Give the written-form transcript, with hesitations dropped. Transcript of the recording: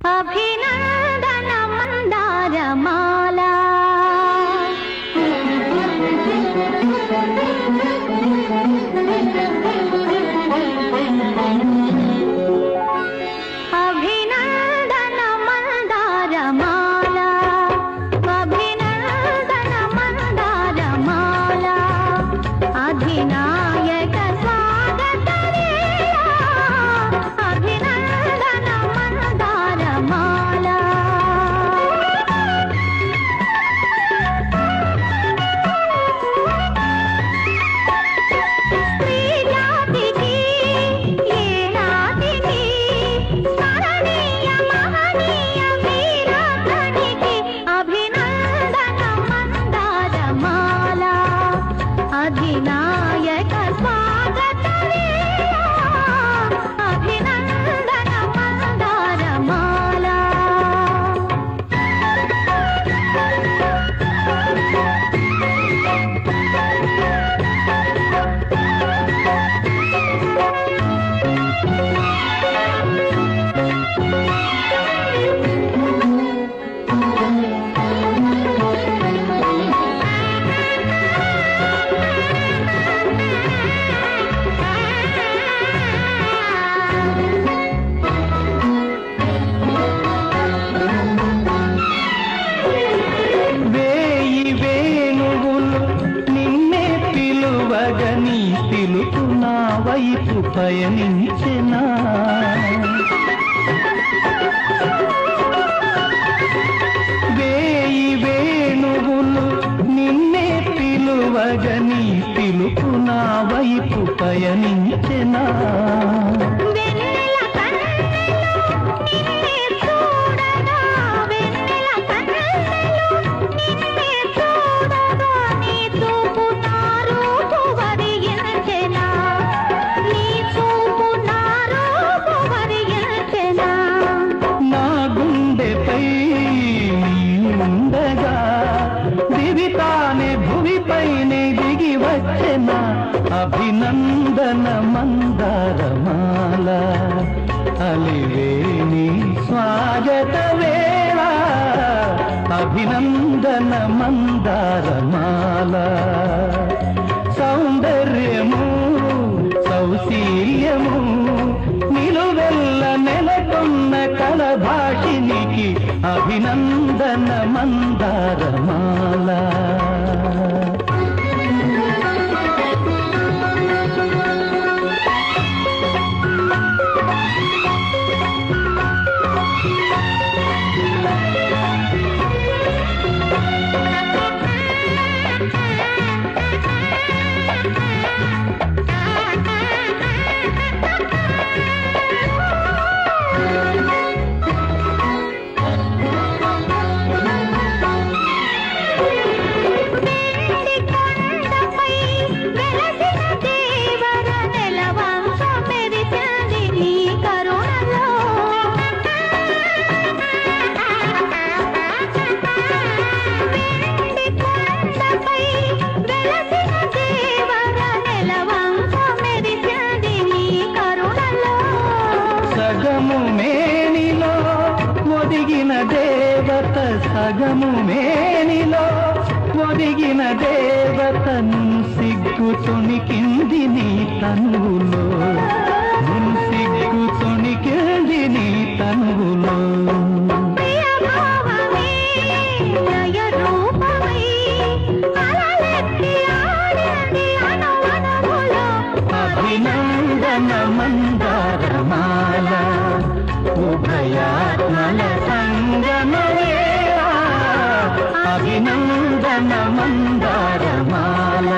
అభినందన మందారమాల అభినందన మందారమాల అభినందన మందారమాల అధినాయక స్వాగత వేళ అభినందన మందారమాల స్త్రీ జాతికి ఏనాటికి స్మరణీయ మహనీయ వీరాతనికి అభినందన మందారమాల అధినాయక స్వాగత వేళ అభినందన మందారమాల వేయి వేణువులు నిన్నే పిలువగని పిలుపు నా వైపు పయనించెనా వేయి వేణువులు నిన్నే పిలువగని పిలుపు నా వైపు పయనించెనా వెన్నెల కన్నెలు నిన్నే చూడగా వెన్నెల కన్నెలు నిన్నే చూడగా నీ చూపు నా రూపు వరియించెనా నీ చూపు నా రూపు వరియించెనా నా గుండెపై ఉండగా దివితానే భువిపైనే దిగి వచ్చెన అభినందన మందారమాల అలివేణి స్వాగత వేళ అభినందన మందారమాల సౌందర్యము సౌశీల్యము నిలువెల్ల నెలకొన్న కలభాషినికి అభినందన మందారమాల వెండి కొండపై వెలసిన దేవర నెలవంక మెరిసింది నీ కరుణలో వెండి కొండపై వెలసిన దేవర నెలవంక మెరిసింది నీ కరుణలో సగము మేనిలో ఒదిగిన దేవత సగము మేనిలో ఒదిగిన దేవతను సిగ్గు తొణికింది నీ తనువులో సిగ్గు తొణికింది నీ తనువులో ప్రియ భావమే జయ రూపమై అలలెత్తి ఆడింది అనువనములో అభినందన మందారమాల ఉభయాత్మల సంగమ వేళ అభినందన మందారమాల